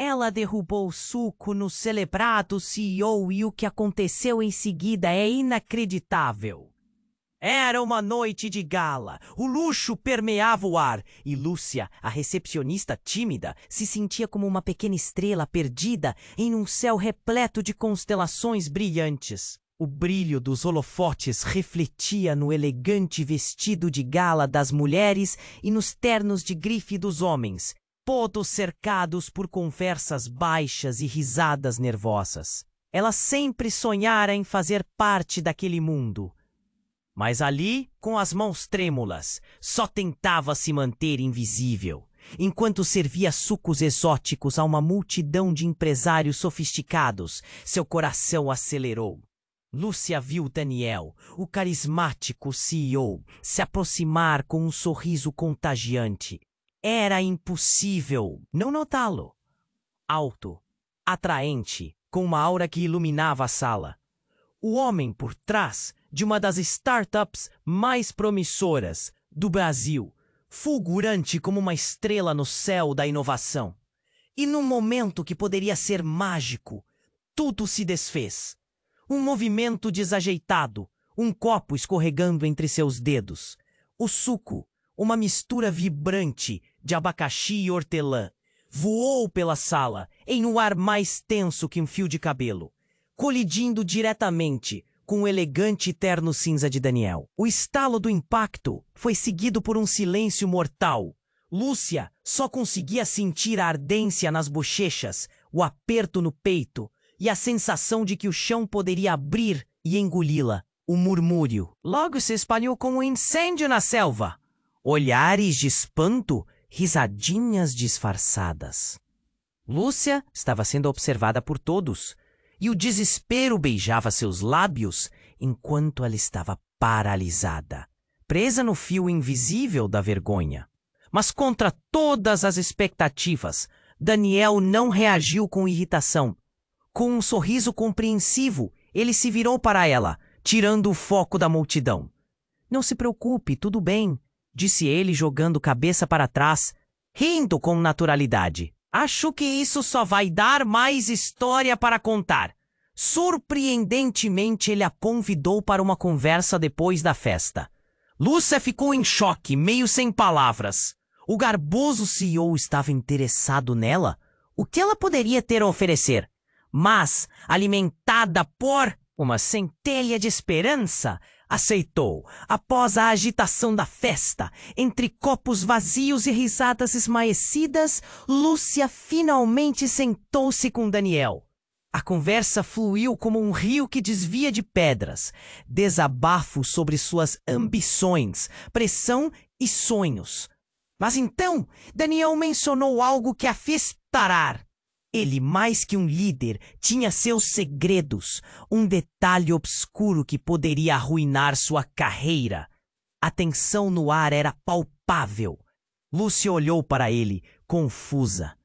Ela derrubou o suco no celebrado CEO e o que aconteceu em seguida é inacreditável. Era uma noite de gala, o luxo permeava o ar e Lúcia, a recepcionista tímida, se sentia como uma pequena estrela perdida em um céu repleto de constelações brilhantes. O brilho dos holofotes refletia no elegante vestido de gala das mulheres e nos ternos de grife dos homens, todos cercados por conversas baixas e risadas nervosas. Ela sempre sonhara em fazer parte daquele mundo. Mas ali, com as mãos trêmulas, só tentava se manter invisível, enquanto servia sucos exóticos a uma multidão de empresários sofisticados. Seu coração acelerou. Lúcia viu Daniel, o carismático CEO, se aproximar com um sorriso contagiante. Era impossível não notá-lo. Alto, atraente, com uma aura que iluminava a sala. O homem por trás de uma das startups mais promissoras do Brasil, fulgurante como uma estrela no céu da inovação. E num momento que poderia ser mágico, tudo se desfez. Um movimento desajeitado, um copo escorregando entre seus dedos. O suco, uma mistura vibrante de abacaxi e hortelã, voou pela sala em um ar mais tenso que um fio de cabelo, colidindo diretamente com o elegante terno cinza de Daniel. O estalo do impacto foi seguido por um silêncio mortal. Lúcia só conseguia sentir a ardência nas bochechas, o aperto no peito e a sensação de que o chão poderia abrir e engoli-la. O murmúrio logo se espalhou como um incêndio na selva. Olhares de espanto, risadinhas disfarçadas. Lúcia estava sendo observada por todos, e o desespero beijava seus lábios enquanto ela estava paralisada, presa no fio invisível da vergonha. Mas contra todas as expectativas, Daniel não reagiu com irritação. Com um sorriso compreensivo, ele se virou para ela, tirando o foco da multidão. "Não se preocupe, tudo bem", disse ele jogando cabeça para trás, rindo com naturalidade. "Acho que isso só vai dar mais história para contar." Surpreendentemente, ele a convidou para uma conversa depois da festa. Lúcia ficou em choque, meio sem palavras. O garboso CEO estava interessado nela? O que ela poderia ter a oferecer? Mas, alimentada por uma centelha de esperança, aceitou. Após a agitação da festa, entre copos vazios e risadas esmaecidas, Lúcia finalmente sentou-se com Daniel. A conversa fluiu como um rio que desvia de pedras, desabafo sobre suas ambições, pressão e sonhos. Mas então, Daniel mencionou algo que a fez parar. Ele, mais que um líder, tinha seus segredos, um detalhe obscuro que poderia arruinar sua carreira. A tensão no ar era palpável. Lúcia olhou para ele, confusa.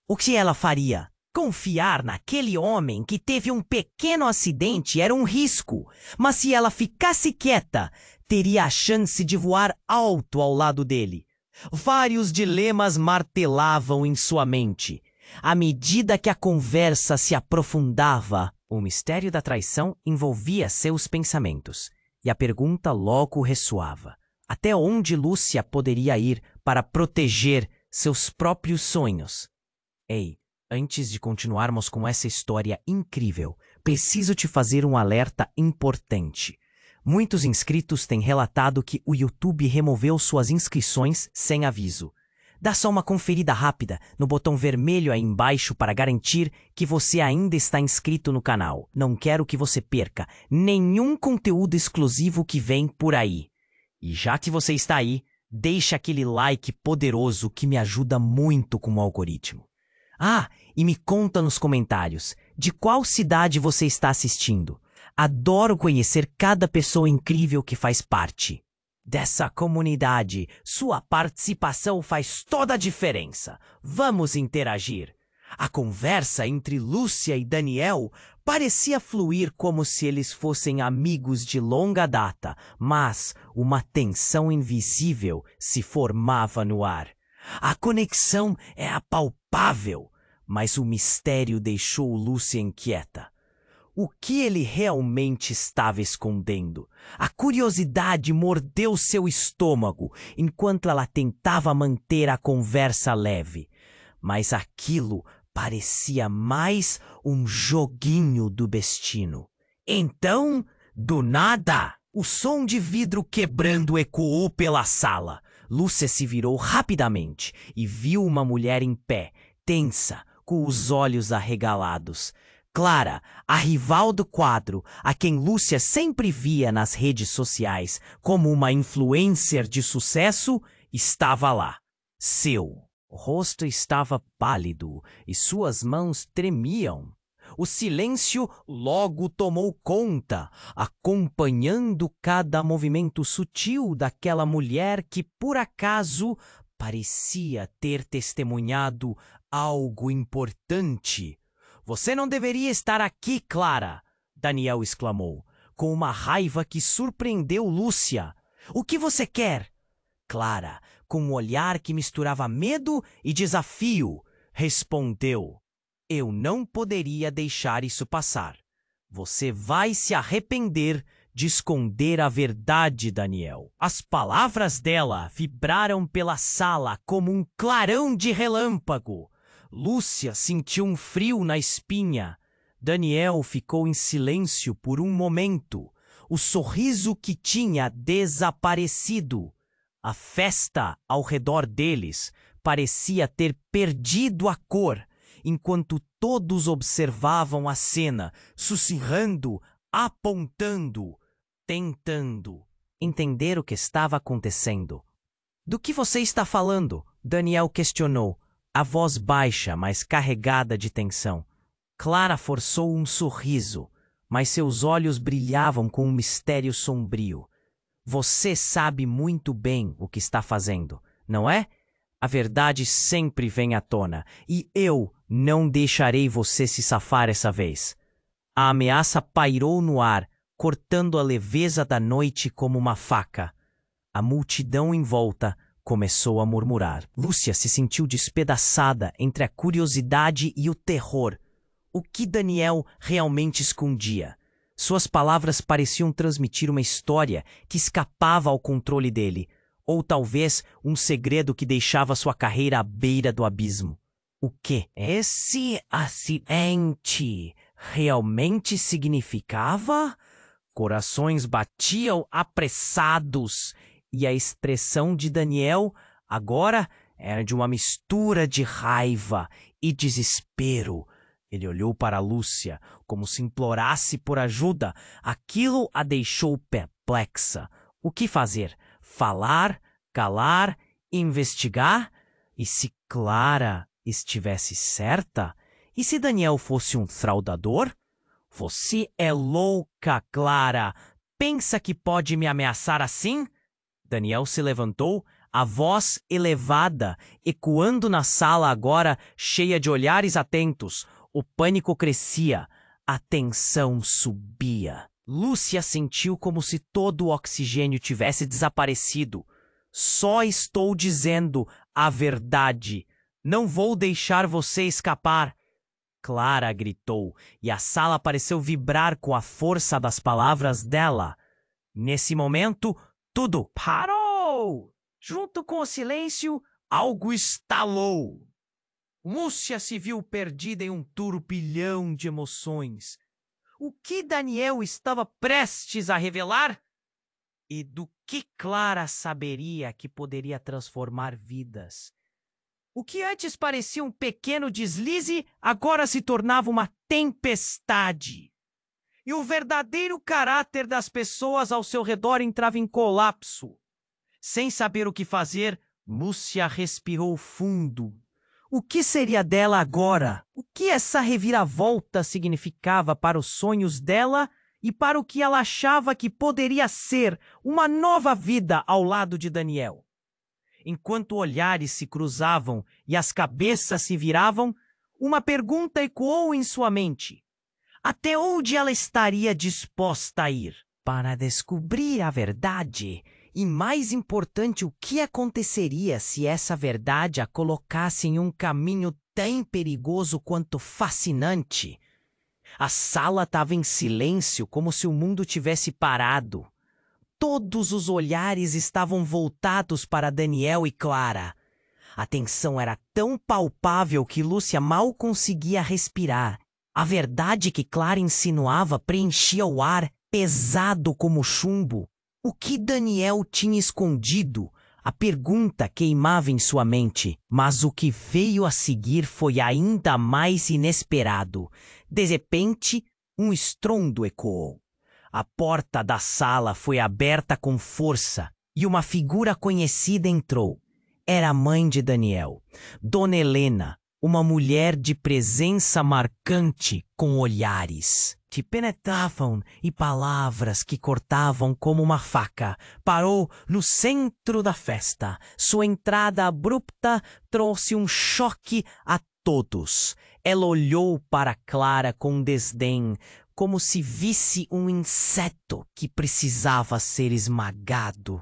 O que ela faria? Confiar naquele homem que teve um pequeno acidente era um risco, mas se ela ficasse quieta, teria a chance de voar alto ao lado dele. Vários dilemas martelavam em sua mente. À medida que a conversa se aprofundava, o mistério da traição envolvia seus pensamentos, e a pergunta logo ressoava. Até onde Lúcia poderia ir para proteger seus próprios sonhos? Ei, antes de continuarmos com essa história incrível, preciso te fazer um alerta importante. Muitos inscritos têm relatado que o YouTube removeu suas inscrições sem aviso. Dá só uma conferida rápida no botão vermelho aí embaixo para garantir que você ainda está inscrito no canal. Não quero que você perca nenhum conteúdo exclusivo que vem por aí. E já que você está aí, deixa aquele like poderoso que me ajuda muito com o algoritmo. Ah, e me conta nos comentários de qual cidade você está assistindo. Adoro conhecer cada pessoa incrível que faz parte dessa comunidade. Sua participação faz toda a diferença. Vamos interagir. A conversa entre Lúcia e Daniel parecia fluir como se eles fossem amigos de longa data, mas uma tensão invisível se formava no ar. A conexão é palpável, Mas o mistério deixou Lúcia inquieta. O que ele realmente estava escondendo? A curiosidade mordeu seu estômago enquanto ela tentava manter a conversa leve. Mas aquilo parecia mais um joguinho do destino. Então, do nada, o som de vidro quebrando ecoou pela sala. Lúcia se virou rapidamente e viu uma mulher em pé, tensa, com os olhos arregalados. Clara, a rival do quadro, a quem Lúcia sempre via nas redes sociais como uma influencer de sucesso, estava lá. Seu rosto estava pálido e suas mãos tremiam. O silêncio logo tomou conta, acompanhando cada movimento sutil daquela mulher que, por acaso, parecia ter testemunhado algo importante. Você não deveria estar aqui, Clara, Daniel exclamou, com uma raiva que surpreendeu Lúcia. O que você quer? Clara, com um olhar que misturava medo e desafio, respondeu. Eu não poderia deixar isso passar. Você vai se arrepender de esconder a verdade, Daniel. As palavras dela vibraram pela sala como um clarão de relâmpago. Lúcia sentiu um frio na espinha. Daniel ficou em silêncio por um momento. O sorriso que tinha desaparecido. A festa ao redor deles parecia ter perdido a cor, enquanto todos observavam a cena, sussurrando, apontando, tentando entender o que estava acontecendo. Do que você está falando? Daniel questionou, a voz baixa, mas carregada de tensão. Clara forçou um sorriso, mas seus olhos brilhavam com um mistério sombrio. Você sabe muito bem o que está fazendo, não é? A verdade sempre vem à tona, e eu não deixarei você se safar essa vez. A ameaça pairou no ar, cortando a leveza da noite como uma faca. A multidão em volta começou a murmurar. Lúcia se sentiu despedaçada entre a curiosidade e o terror. O que Daniel realmente escondia? Suas palavras pareciam transmitir uma história que escapava ao controle dele, ou talvez um segredo que deixava sua carreira à beira do abismo. O que esse acidente realmente significava? Corações batiam apressados, e a expressão de Daniel agora era de uma mistura de raiva e desespero. Ele olhou para Lúcia, como se implorasse por ajuda. Aquilo a deixou perplexa. O que fazer? Falar? Calar? Investigar? E se Clara estivesse certa? E se Daniel fosse um fraudador? Você é louca, Clara! Pensa que pode me ameaçar assim? Daniel se levantou, a voz elevada, ecoando na sala agora cheia de olhares atentos. O pânico crescia, a tensão subia. Lúcia sentiu como se todo o oxigênio tivesse desaparecido. Só estou dizendo a verdade. Não vou deixar você escapar. Clara gritou, e a sala pareceu vibrar com a força das palavras dela. Nesse momento, tudo parou! Junto com o silêncio, algo estalou. Lúcia se viu perdida em um turbilhão de emoções. O que Daniel estava prestes a revelar? E do que Clara saberia que poderia transformar vidas? O que antes parecia um pequeno deslize, agora se tornava uma tempestade. E o verdadeiro caráter das pessoas ao seu redor entrava em colapso. Sem saber o que fazer, Lúcia respirou fundo. O que seria dela agora? O que essa reviravolta significava para os sonhos dela e para o que ela achava que poderia ser uma nova vida ao lado de Daniel? Enquanto olhares se cruzavam e as cabeças se viravam, uma pergunta ecoou em sua mente. Até onde ela estaria disposta a ir? Para descobrir a verdade E mais importante, o que aconteceria se essa verdade a colocasse em um caminho tão perigoso quanto fascinante? A sala estava em silêncio, como se o mundo tivesse parado. Todos os olhares estavam voltados para Daniel e Clara. A tensão era tão palpável que Lúcia mal conseguia respirar. A verdade que Clara insinuava preenchia o ar, pesado como chumbo. O que Daniel tinha escondido? A pergunta queimava em sua mente, mas o que veio a seguir foi ainda mais inesperado. De repente, um estrondo ecoou. A porta da sala foi aberta com força e uma figura conhecida entrou. Era a mãe de Daniel, Dona Helena, uma mulher de presença marcante com olhares que penetravam e palavras que cortavam como uma faca. Parou no centro da festa. Sua entrada abrupta trouxe um choque a todos. Ela olhou para Clara com desdém, como se visse um inseto que precisava ser esmagado.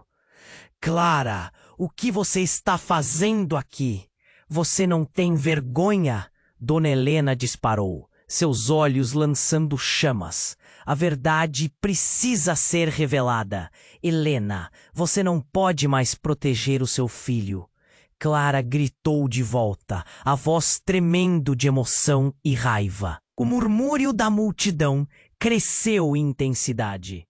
Clara, o que você está fazendo aqui? Você não tem vergonha? Dona Helena disparou, seus olhos lançando chamas. A verdade precisa ser revelada. Helena, você não pode mais proteger o seu filho. Clara gritou de volta, a voz tremendo de emoção e raiva. O murmúrio da multidão cresceu em intensidade.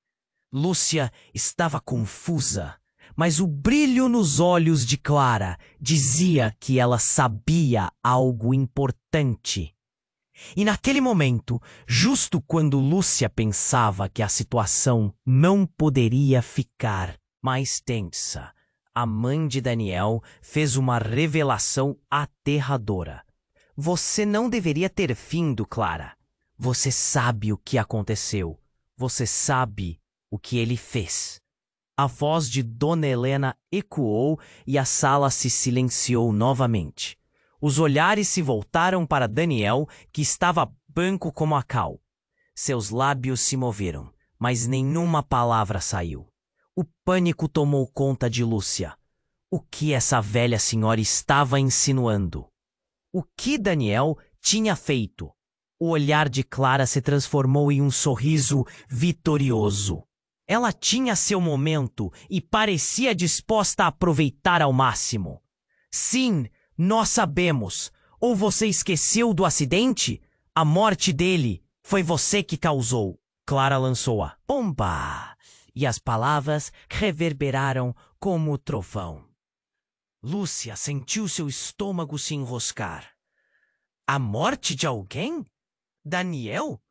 Lúcia estava confusa, mas o brilho nos olhos de Clara dizia que ela sabia algo importante. E naquele momento, justo quando Lúcia pensava que a situação não poderia ficar mais tensa, a mãe de Daniel fez uma revelação aterradora. Você não deveria ter vindo, Clara. Você sabe o que aconteceu. Você sabe o que ele fez. A voz de Dona Helena ecoou e a sala se silenciou novamente. Os olhares se voltaram para Daniel, que estava branco como a cal. Seus lábios se moveram, mas nenhuma palavra saiu. O pânico tomou conta de Lúcia. O que essa velha senhora estava insinuando? O que Daniel tinha feito? O olhar de Clara se transformou em um sorriso vitorioso. Ela tinha seu momento e parecia disposta a aproveitar ao máximo. Sim, nós sabemos. Ou você esqueceu do acidente? A morte dele foi você que causou. Clara lançou-a. Pomba! E as palavras reverberaram como o trovão. Lúcia sentiu seu estômago se enroscar. A morte de alguém? Daniel?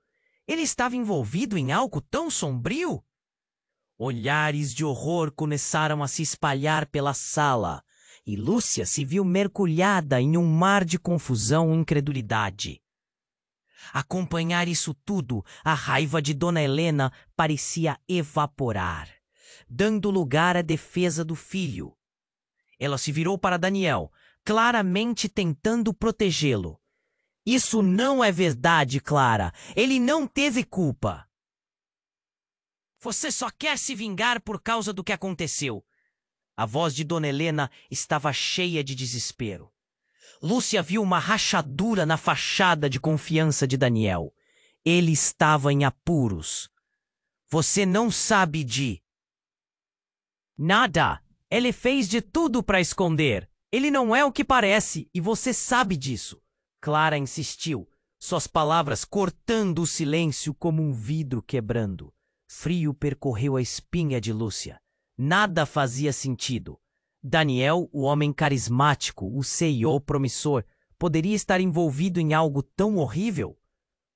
Ele estava envolvido em algo tão sombrio? Olhares de horror começaram a se espalhar pela sala, e Lúcia se viu mergulhada em um mar de confusão e incredulidade. Acompanhar isso tudo, a raiva de Dona Helena parecia evaporar, dando lugar à defesa do filho. Ela se virou para Daniel, claramente tentando protegê-lo. Isso não é verdade, Clara. Ele não teve culpa. Você só quer se vingar por causa do que aconteceu. A voz de Dona Helena estava cheia de desespero. Lúcia viu uma rachadura na fachada de confiança de Daniel. Ele estava em apuros. Você não sabe de nada. Ele fez de tudo para esconder. Ele não é o que parece e você sabe disso. Clara insistiu, suas palavras cortando o silêncio como um vidro quebrando. Frio percorreu a espinha de Lúcia. Nada fazia sentido. Daniel, o homem carismático, o CEO promissor, poderia estar envolvido em algo tão horrível?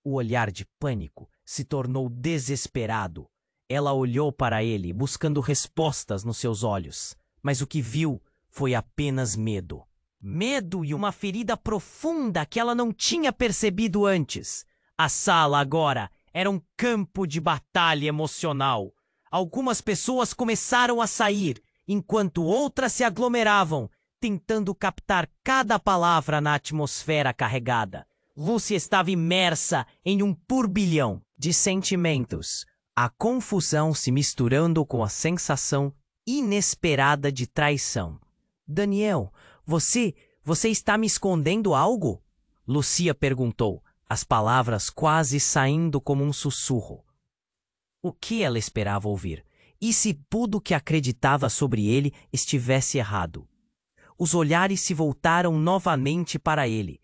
O olhar de pânico se tornou desesperado. Ela olhou para ele, buscando respostas nos seus olhos. Mas o que viu foi apenas medo. Medo e uma ferida profunda que ela não tinha percebido antes. A sala agora era um campo de batalha emocional. Algumas pessoas começaram a sair, enquanto outras se aglomeravam, tentando captar cada palavra na atmosfera carregada. Lúcia estava imersa em um turbilhão de sentimentos, a confusão se misturando com a sensação inesperada de traição. Daniel, você está me escondendo algo? Lucia perguntou, as palavras quase saindo como um sussurro. O que ela esperava ouvir? E se tudo que acreditava sobre ele estivesse errado? Os olhares se voltaram novamente para ele.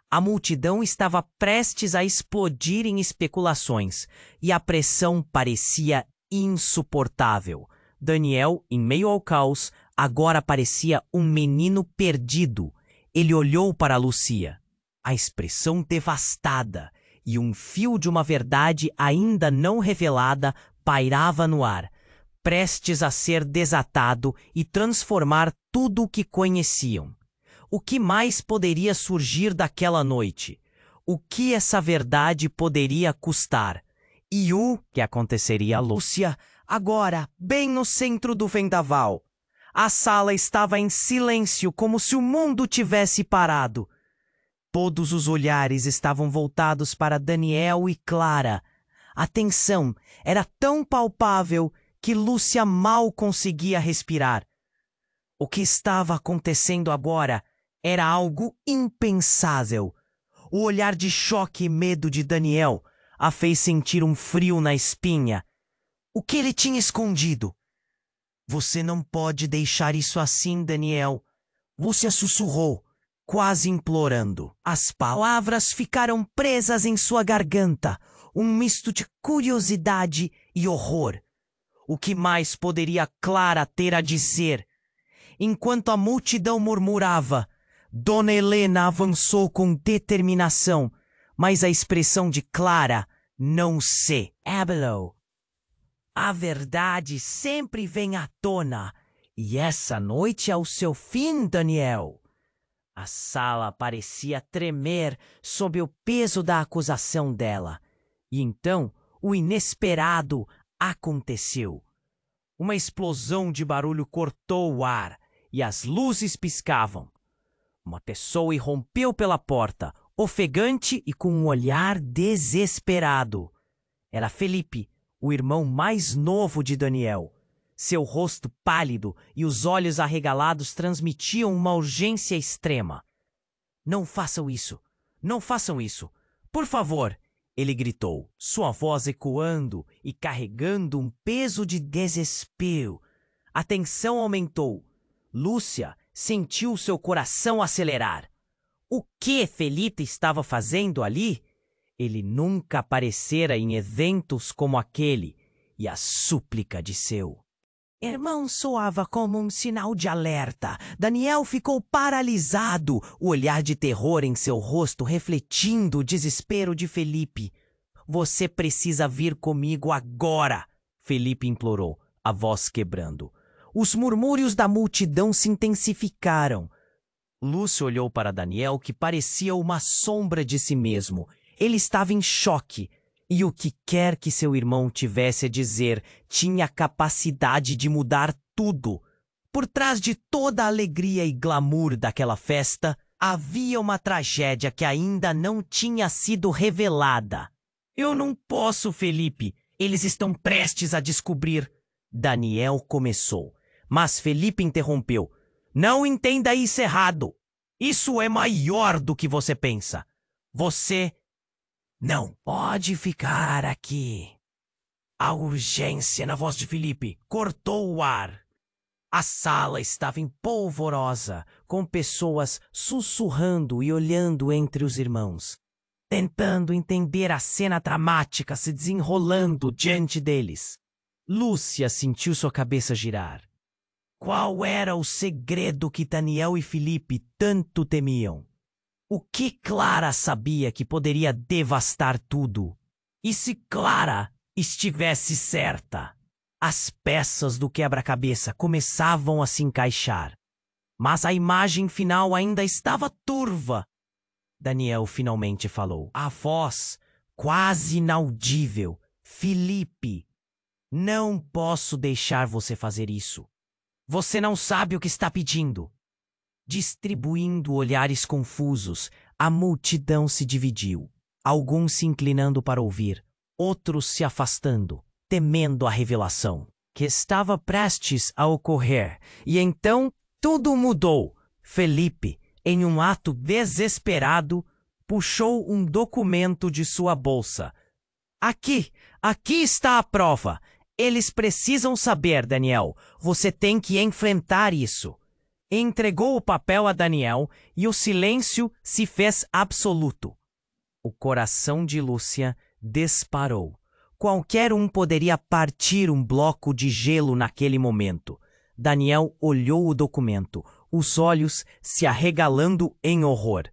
A multidão estava prestes a explodir em especulações, e a pressão parecia insuportável. Daniel, em meio ao caos, agora parecia um menino perdido. Ele olhou para Lucia. A expressão devastada e um fio de uma verdade ainda não revelada pairava no ar, prestes a ser desatado e transformar tudo o que conheciam. O que mais poderia surgir daquela noite? O que essa verdade poderia custar? E o que aconteceria a Lúcia agora, bem no centro do vendaval? A sala estava em silêncio, como se o mundo tivesse parado. Todos os olhares estavam voltados para Daniel e Clara. A tensão era tão palpável que Lúcia mal conseguia respirar. O que estava acontecendo agora era algo impensável. O olhar de choque e medo de Daniel a fez sentir um frio na espinha. O que ele tinha escondido? Você não pode deixar isso assim, Daniel. Lúcia sussurrou, quase implorando. As palavras ficaram presas em sua garganta, um misto de curiosidade e horror. O que mais poderia Clara ter a dizer? Enquanto a multidão murmurava, Dona Helena avançou com determinação, mas a expressão de Clara não se abalou. A verdade sempre vem à tona, e essa noite é o seu fim, Daniel. A sala parecia tremer sob o peso da acusação dela. E então, o inesperado aconteceu. Uma explosão de barulho cortou o ar e as luzes piscavam. Uma pessoa irrompeu pela porta, ofegante e com um olhar desesperado. Era Felipe, o irmão mais novo de Daniel. Seu rosto pálido e os olhos arregalados transmitiam uma urgência extrema. Não façam isso! Não façam isso! Por favor! Ele gritou, sua voz ecoando e carregando um peso de desespero. A tensão aumentou. Lúcia sentiu seu coração acelerar. O que Felipe estava fazendo ali? Ele nunca aparecera em eventos como aquele, e a súplica de seu irmão soava como um sinal de alerta. Daniel ficou paralisado, o olhar de terror em seu rosto refletindo o desespero de Felipe. Você precisa vir comigo agora, Felipe implorou, a voz quebrando. Os murmúrios da multidão se intensificaram. Lúcio olhou para Daniel, que parecia uma sombra de si mesmo. Ele estava em choque. E o que quer que seu irmão tivesse a dizer tinha a capacidade de mudar tudo. Por trás de toda a alegria e glamour daquela festa, havia uma tragédia que ainda não tinha sido revelada. Eu não posso, Felipe. Eles estão prestes a descobrir. Daniel começou, mas Felipe interrompeu. Não entenda isso errado. Isso é maior do que você pensa. Você não pode ficar aqui. A urgência na voz de Felipe cortou o ar. A sala estava empolvorosa, com pessoas sussurrando e olhando entre os irmãos, tentando entender a cena dramática se desenrolando diante deles. Lúcia sentiu sua cabeça girar. Qual era o segredo que Daniel e Felipe tanto temiam? O que Clara sabia que poderia devastar tudo? E se Clara estivesse certa? As peças do quebra-cabeça começavam a se encaixar. Mas a imagem final ainda estava turva. Daniel finalmente falou. A voz, quase inaudível. Felipe, não posso deixar você fazer isso. Você não sabe o que está pedindo. Distribuindo olhares confusos, a multidão se dividiu. Alguns se inclinando para ouvir, outros se afastando, temendo a revelação. que estava prestes a ocorrer, e então tudo mudou. Felipe, em um ato desesperado, puxou um documento de sua bolsa. Aqui está a prova. Eles precisam saber, Daniel. Você tem que enfrentar isso. Entregou o papel a Daniel e o silêncio se fez absoluto. O coração de Lúcia disparou. Qualquer um poderia partir um bloco de gelo naquele momento. Daniel olhou o documento, os olhos se arregalando em horror.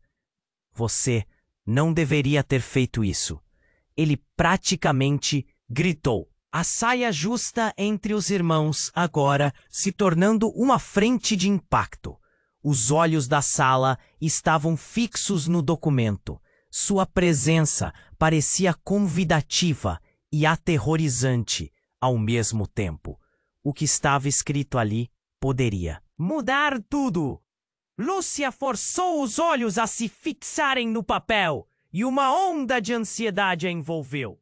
Você não deveria ter feito isso. Ele praticamente gritou. A saia justa entre os irmãos agora se tornando uma frente de impacto. Os olhos da sala estavam fixos no documento. Sua presença parecia convidativa e aterrorizante ao mesmo tempo. O que estava escrito ali poderia mudar tudo. Lúcia forçou os olhos a se fixarem no papel e uma onda de ansiedade a envolveu.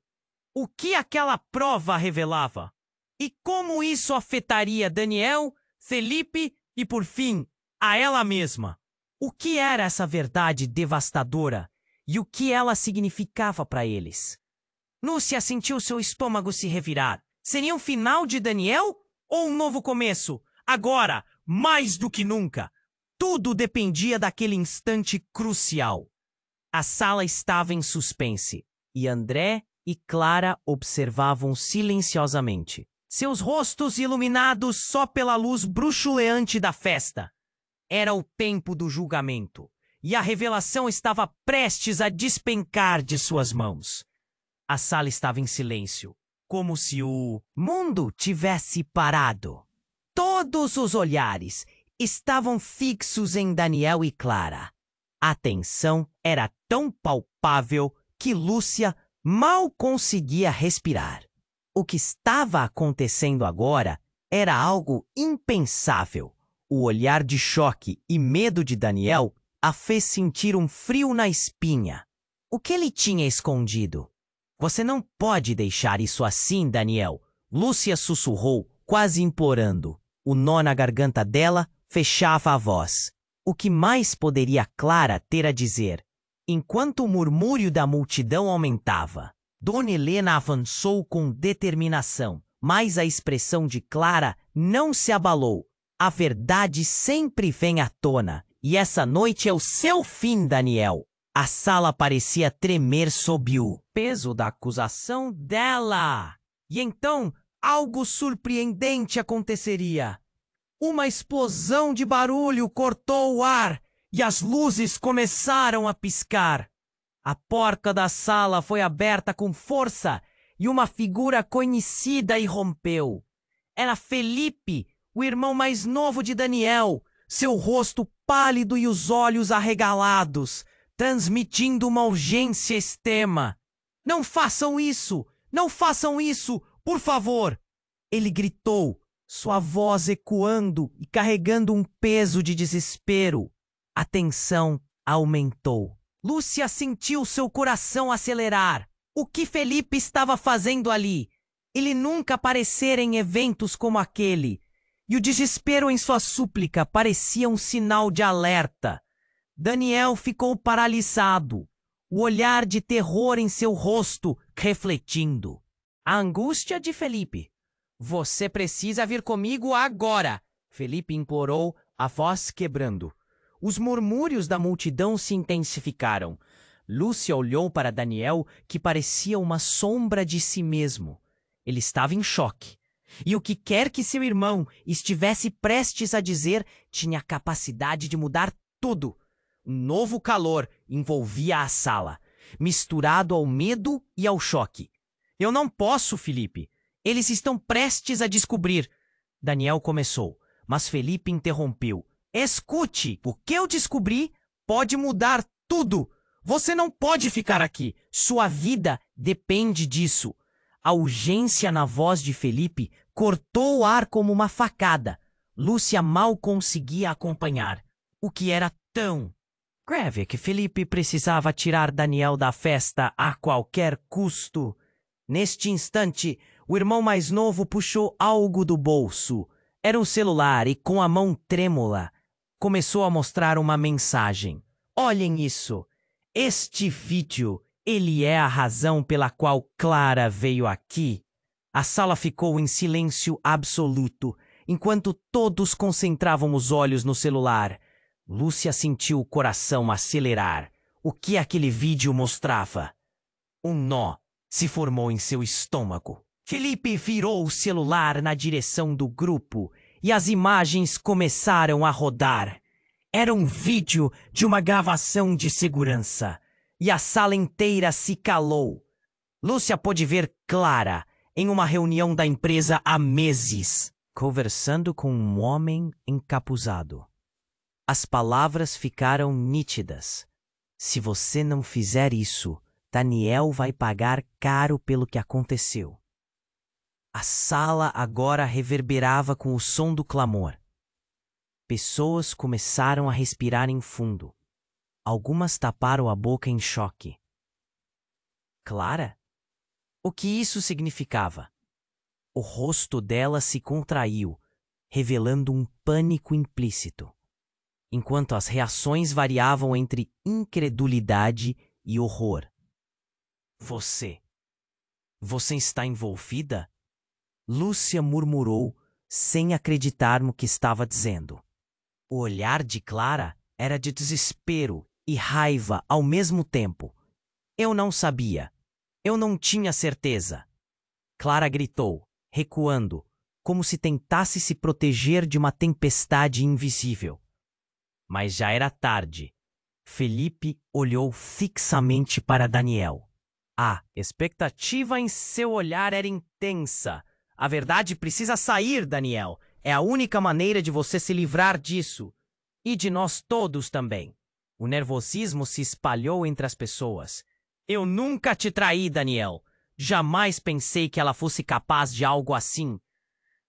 O que aquela prova revelava? E como isso afetaria Daniel, Felipe e, por fim, a ela mesma? O que era essa verdade devastadora e o que ela significava para eles? Lúcia sentiu seu estômago se revirar. Seria um final de Daniel ou um novo começo? Agora, mais do que nunca. Tudo dependia daquele instante crucial. A sala estava em suspense e André e Clara observavam silenciosamente, seus rostos iluminados só pela luz bruxuleante da festa. Era o tempo do julgamento, e a revelação estava prestes a despencar de suas mãos. A sala estava em silêncio, como se o mundo tivesse parado. Todos os olhares estavam fixos em Daniel e Clara. A tensão era tão palpável que Lúcia mal conseguia respirar. O que estava acontecendo agora era algo impensável. O olhar de choque e medo de Daniel a fez sentir um frio na espinha. O que ele tinha escondido? Você não pode deixar isso assim, Daniel. Lúcia sussurrou, quase implorando. O nó na garganta dela fechava a voz. O que mais poderia Clara ter a dizer? Enquanto o murmúrio da multidão aumentava, Dona Helena avançou com determinação, mas a expressão de Clara não se abalou. A verdade sempre vem à tona, e essa noite é o seu fim, Daniel. A sala parecia tremer sob o peso da acusação dela. E então, algo surpreendente aconteceria. Uma explosão de barulho cortou o ar e as luzes começaram a piscar. A porta da sala foi aberta com força e uma figura conhecida irrompeu. Era Felipe, o irmão mais novo de Daniel, seu rosto pálido e os olhos arregalados, transmitindo uma urgência extrema. Não façam isso! Não façam isso! Por favor! Ele gritou, sua voz ecoando e carregando um peso de desespero. A tensão aumentou. Lúcia sentiu seu coração acelerar. O que Felipe estava fazendo ali? Ele nunca aparecera em eventos como aquele. E o desespero em sua súplica parecia um sinal de alerta. Daniel ficou paralisado, o olhar de terror em seu rosto refletindo. A angústia de Felipe. Você precisa vir comigo agora, Felipe implorou, a voz quebrando. Os murmúrios da multidão se intensificaram. Lúcia olhou para Daniel, que parecia uma sombra de si mesmo. Ele estava em choque. E o que quer que seu irmão estivesse prestes a dizer tinha a capacidade de mudar tudo. Um novo calor envolvia a sala, misturado ao medo e ao choque. Eu não posso, Felipe. Eles estão prestes a descobrir. Daniel começou, mas Felipe interrompeu. Escute, o que eu descobri pode mudar tudo. Você não pode ficar aqui. Sua vida depende disso. A urgência na voz de Felipe cortou o ar como uma facada. Lúcia mal conseguia acompanhar. O que era tão grave que Felipe precisava tirar Daniel da festa a qualquer custo. Neste instante, O irmão mais novo puxou algo do bolso. Era um celular e, com a mão trêmula, começou a mostrar uma mensagem. Olhem isso. Este vídeo, ele é a razão pela qual Clara veio aqui. A sala ficou em silêncio absoluto, enquanto todos concentravam os olhos no celular. Lúcia sentiu o coração acelerar. O que aquele vídeo mostrava? Um nó se formou em seu estômago. Felipe virou o celular na direção do grupo e as imagens começaram a rodar. Era um vídeo de uma gravação de segurança e a sala inteira se calou. Lúcia pôde ver Clara em uma reunião da empresa há meses, conversando com um homem encapuzado. As palavras ficaram nítidas. Se você não fizer isso, Daniel vai pagar caro pelo que aconteceu. A sala agora reverberava com o som do clamor. Pessoas começaram a respirar em fundo. Algumas taparam a boca em choque. Clara? O que isso significava? O rosto dela se contraiu, revelando um pânico implícito, enquanto as reações variavam entre incredulidade e horror. Você está envolvida? Lúcia murmurou, sem acreditar no que estava dizendo. O olhar de Clara era de desespero e raiva ao mesmo tempo. Eu não sabia. Eu não tinha certeza. Clara gritou, recuando, como se tentasse se proteger de uma tempestade invisível. Mas já era tarde. Felipe olhou fixamente para Daniel. A expectativa em seu olhar era intensa. A verdade precisa sair, Daniel. É a única maneira de você se livrar disso. E de nós todos também. O nervosismo se espalhou entre as pessoas. Eu nunca te traí, Daniel. Jamais pensei que ela fosse capaz de algo assim.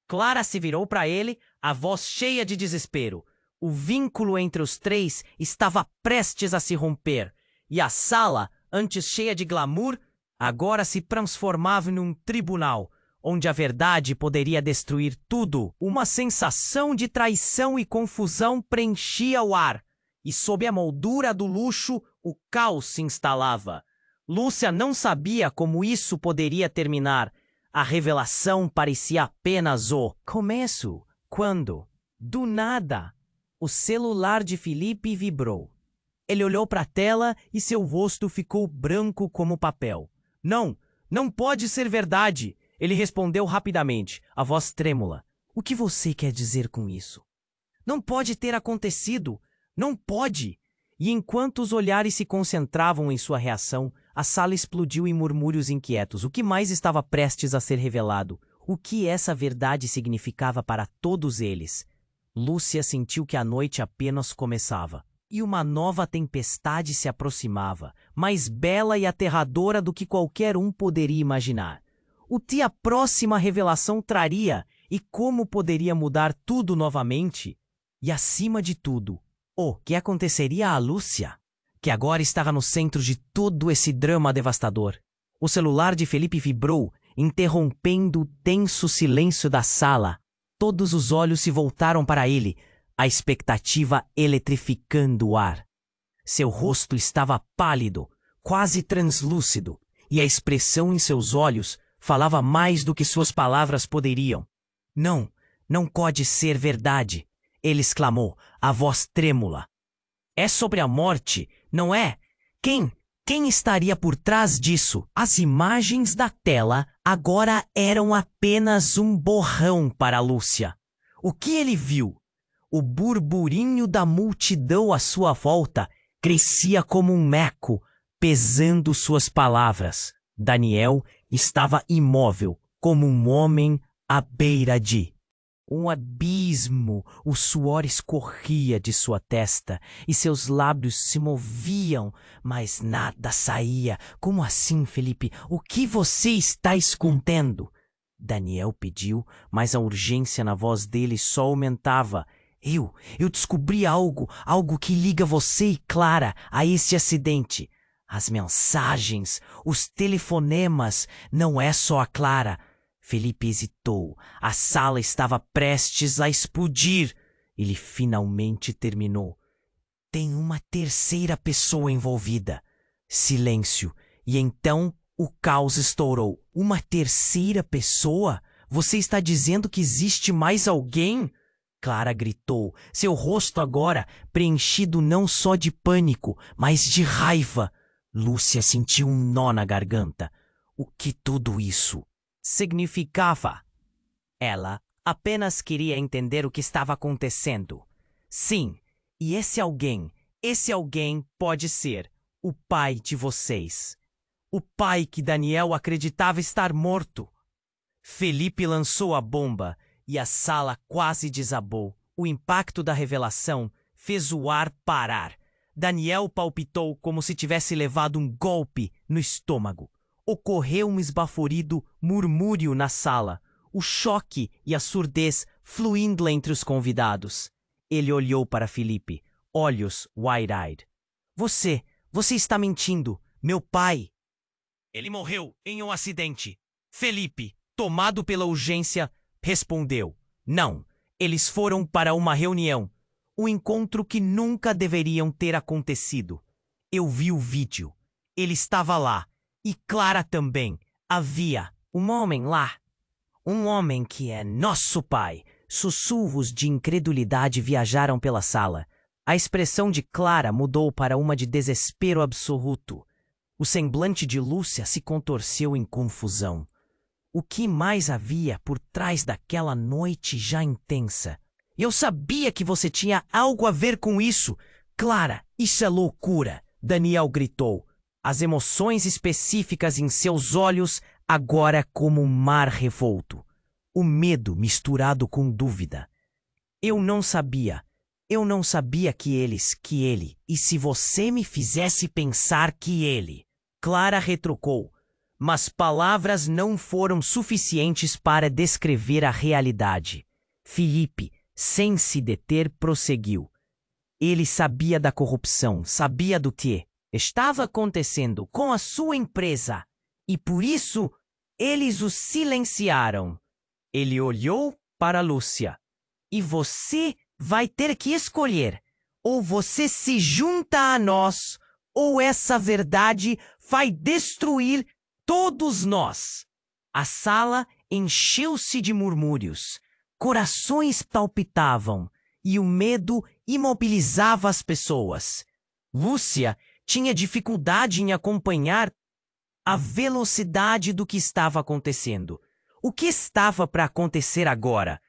Clara se virou para ele, a voz cheia de desespero. O vínculo entre os três estava prestes a se romper. E a sala, antes cheia de glamour, agora se transformava em um tribunal, onde a verdade poderia destruir tudo. Uma sensação de traição e confusão preenchia o ar, e sob a moldura do luxo, o caos se instalava. Lúcia não sabia como isso poderia terminar. A revelação parecia apenas o começo, quando, do nada, o celular de Felipe vibrou. Ele olhou para a tela e seu rosto ficou branco como papel. Não pode ser verdade! Ele respondeu rapidamente, a voz trêmula. O que você quer dizer com isso? Não pode ter acontecido! Não pode! E enquanto os olhares se concentravam em sua reação, a sala explodiu em murmúrios inquietos. O que mais estava prestes a ser revelado? O que essa verdade significava para todos eles? Lúcia sentiu que a noite apenas começava. E uma nova tempestade se aproximava, mais bela e aterradora do que qualquer um poderia imaginar. O que a próxima revelação traria e como poderia mudar tudo novamente? E acima de tudo, o que aconteceria a Lúcia, que agora estava no centro de todo esse drama devastador? O celular de Felipe vibrou, interrompendo o tenso silêncio da sala. Todos os olhos se voltaram para ele, a expectativa eletrificando o ar. Seu rosto estava pálido, quase translúcido, e a expressão em seus olhos falava mais do que suas palavras poderiam. Não pode ser verdade, ele exclamou, a voz trêmula. É sobre a morte, não é? Quem estaria por trás disso? As imagens da tela agora eram apenas um borrão para Lúcia. O que ele viu? O burburinho da multidão à sua volta crescia como um eco, pesando suas palavras. Daniel estava imóvel, como um homem à beira de um abismo. O suor escorria de sua testa e seus lábios se moviam, mas nada saía. Como assim, Felipe? O que você está escondendo? Daniel pediu, mas a urgência na voz dele só aumentava. Eu descobri algo que liga você e Clara a esse acidente. As mensagens, os telefonemas, não é só a Clara. Felipe hesitou. A sala estava prestes a explodir. Ele finalmente terminou. Tem uma terceira pessoa envolvida. Silêncio. E então o caos estourou. Uma terceira pessoa? Você está dizendo que existe mais alguém? Clara gritou, seu rosto agora preenchido não só de pânico, mas de raiva. Lúcia sentiu um nó na garganta. O que tudo isso significava? Ela apenas queria entender o que estava acontecendo. Sim, e esse alguém pode ser o pai de vocês. O pai que Daniel acreditava estar morto. Felipe lançou a bomba e a sala quase desabou. O impacto da revelação fez o ar parar. Daniel palpitou como se tivesse levado um golpe no estômago. Ocorreu um esbaforido murmúrio na sala, o choque e a surdez fluindo entre os convidados. Ele olhou para Felipe, olhos wide-eyed. Você está mentindo. Meu pai. Ele morreu em um acidente. Felipe, tomado pela urgência, respondeu. Não, eles foram para uma reunião. Um encontro que nunca deveriam ter acontecido. Eu vi o vídeo. Ele estava lá. E Clara também. Havia um homem lá. Um homem que é nosso pai. Sussurros de incredulidade viajaram pela sala. A expressão de Clara mudou para uma de desespero absoluto. O semblante de Lúcia se contorceu em confusão. O que mais havia por trás daquela noite já intensa? Eu sabia que você tinha algo a ver com isso. Clara, isso é loucura, Daniel gritou. As emoções específicas em seus olhos agora como um mar revolto. O medo misturado com dúvida. Eu não sabia que ele, e se você me fizesse pensar que ele... Clara retrucou, mas palavras não foram suficientes para descrever a realidade. Felipe, sem se deter, prosseguiu. Ele sabia da corrupção, sabia do que estava acontecendo com a sua empresa, e por isso eles o silenciaram. Ele olhou para Lúcia. E você vai ter que escolher. Ou você se junta a nós, ou essa verdade vai destruir todos nós. A sala encheu-se de murmúrios. Corações palpitavam e o medo imobilizava as pessoas. Lúcia tinha dificuldade em acompanhar a velocidade do que estava acontecendo. O que estava para acontecer agora?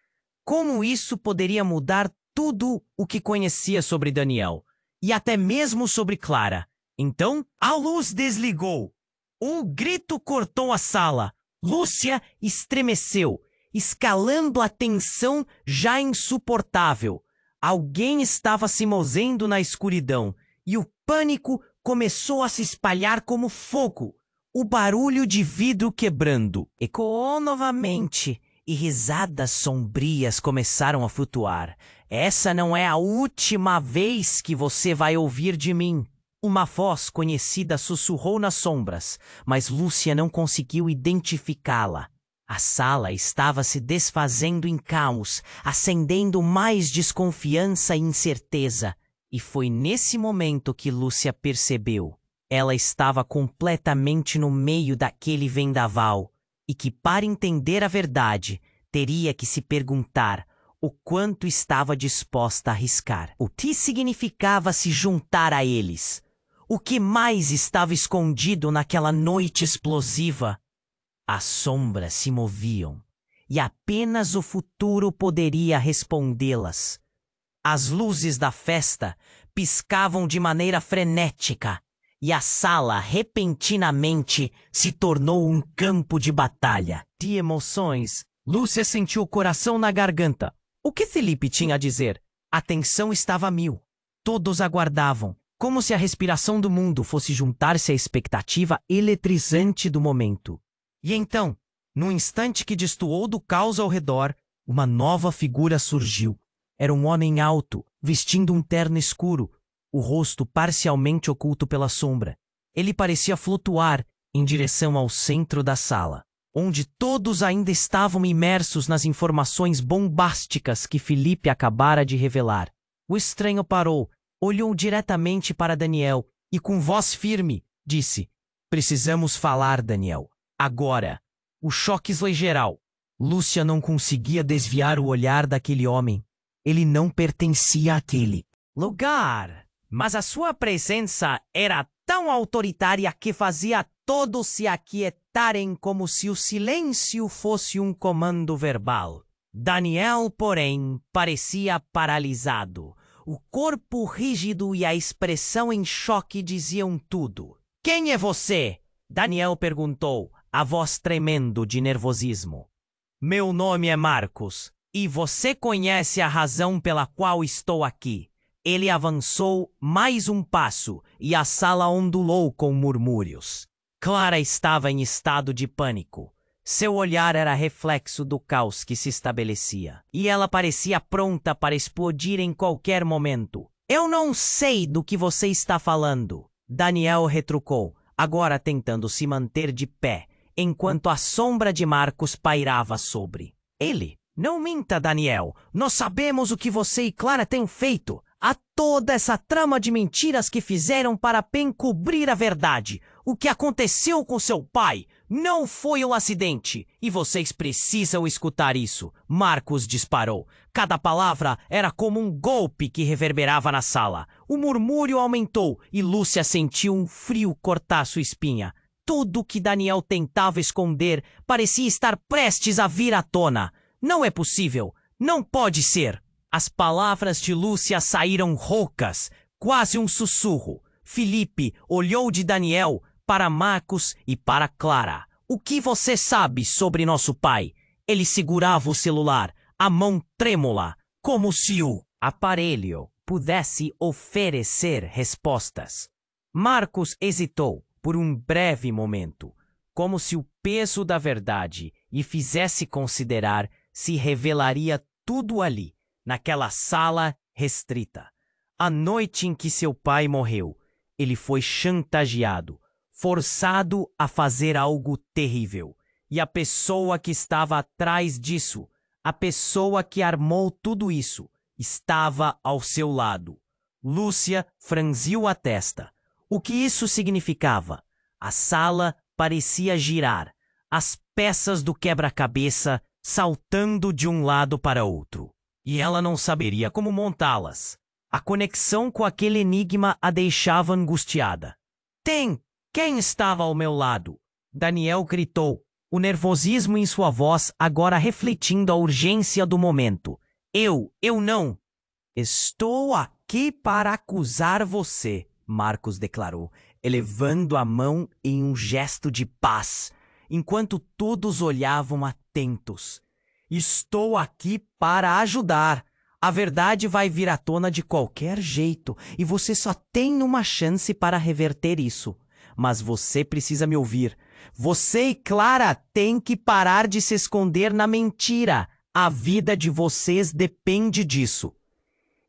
Como isso poderia mudar tudo o que conhecia sobre Daniel? E até mesmo sobre Clara? Então, a luz desligou. Um grito cortou a sala. Lúcia estremeceu, escalando a tensão já insuportável. Alguém estava se movendo na escuridão, e o pânico começou a se espalhar como fogo. O barulho de vidro quebrando ecoou novamente, e risadas sombrias começaram a flutuar. Essa não é a última vez que você vai ouvir de mim. Uma voz conhecida sussurrou nas sombras, mas Lúcia não conseguiu identificá-la. A sala estava se desfazendo em caos, acendendo mais desconfiança e incerteza. E foi nesse momento que Lúcia percebeu. Ela estava completamente no meio daquele vendaval, e que para entender a verdade, teria que se perguntar o quanto estava disposta a arriscar. O que significava se juntar a eles? O que mais estava escondido naquela noite explosiva? As sombras se moviam, e apenas o futuro poderia respondê-las. As luzes da festa piscavam de maneira frenética, e a sala repentinamente se tornou um campo de batalha. De emoções, Lúcia sentiu o coração na garganta. O que Felipe tinha a dizer? A tensão estava a mil. Todos aguardavam, como se a respiração do mundo fosse juntar-se à expectativa eletrizante do momento. E então, no instante que destoou do caos ao redor, uma nova figura surgiu. Era um homem alto, vestindo um terno escuro, o rosto parcialmente oculto pela sombra. Ele parecia flutuar em direção ao centro da sala. onde todos ainda estavam imersos nas informações bombásticas que Felipe acabara de revelar. O estranho parou, olhou diretamente para Daniel e, com voz firme, disse: "Precisamos falar, Daniel. Agora." O choque foi geral. Lúcia não conseguia desviar o olhar daquele homem. Ele não pertencia àquele lugar, mas a sua presença era tão autoritária que fazia todos se aquietarem como se o silêncio fosse um comando verbal. Daniel, porém, parecia paralisado. O corpo rígido e a expressão em choque diziam tudo. "Quem é você?" Daniel perguntou, a voz tremendo de nervosismo. "Meu nome é Marcos, e você conhece a razão pela qual estou aqui." Ele avançou mais um passo e a sala ondulou com murmúrios. Clara estava em estado de pânico. Seu olhar era reflexo do caos que se estabelecia, e ela parecia pronta para explodir em qualquer momento. "Eu não sei do que você está falando", Daniel retrucou, agora tentando se manter de pé, enquanto a sombra de Marcos pairava sobre ele. "Não minta, Daniel. Nós sabemos o que você e Clara têm feito. Há toda essa trama de mentiras que fizeram para encobrir a verdade. O que aconteceu com seu pai não foi um acidente, e vocês precisam escutar isso." Marcos disparou. Cada palavra era como um golpe que reverberava na sala. O murmúrio aumentou e Lúcia sentiu um frio cortar sua espinha. Tudo que Daniel tentava esconder parecia estar prestes a vir à tona. "Não é possível. Não pode ser." As palavras de Lúcia saíram roucas, quase um sussurro. Felipe olhou de Daniel para Marcos e para Clara. "O que você sabe sobre nosso pai?" Ele segurava o celular, a mão trêmula, como se o aparelho pudesse oferecer respostas. Marcos hesitou por um breve momento, como se o peso da verdade lhe fizesse considerar se revelaria tudo ali, naquela sala restrita. A noite em que seu pai morreu, ele foi chantageado, forçado a fazer algo terrível. E a pessoa que estava atrás disso, a pessoa que armou tudo isso, estava ao seu lado. Lúcia franziu a testa. O que isso significava? A sala parecia girar, as peças do quebra-cabeça saltando de um lado para outro. E ela não saberia como montá-las. A conexão com aquele enigma a deixava angustiada. Quem estava ao meu lado?" Daniel gritou, o nervosismo em sua voz agora refletindo a urgência do momento. Eu não. "Estou aqui para acusar você", Marcos declarou, elevando a mão em um gesto de paz, enquanto todos olhavam atentos. "Estou aqui para ajudar. A verdade vai vir à tona de qualquer jeito e você só tem uma chance para reverter isso. Mas você precisa me ouvir. Você e Clara têm que parar de se esconder na mentira. A vida de vocês depende disso."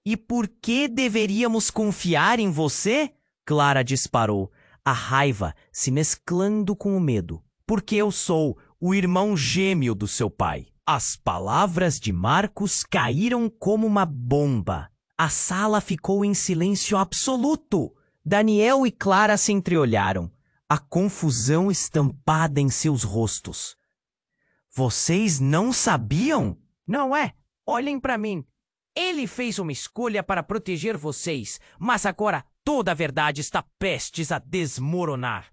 "E por que deveríamos confiar em você?" Clara disparou, a raiva se mesclando com o medo. "Porque eu sou o irmão gêmeo do seu pai." As palavras de Marcos caíram como uma bomba. A sala ficou em silêncio absoluto. Daniel e Clara se entreolharam, a confusão estampada em seus rostos. "Vocês não sabiam?" "Não é? Olhem para mim. Ele fez uma escolha para proteger vocês, mas agora toda a verdade está prestes a desmoronar.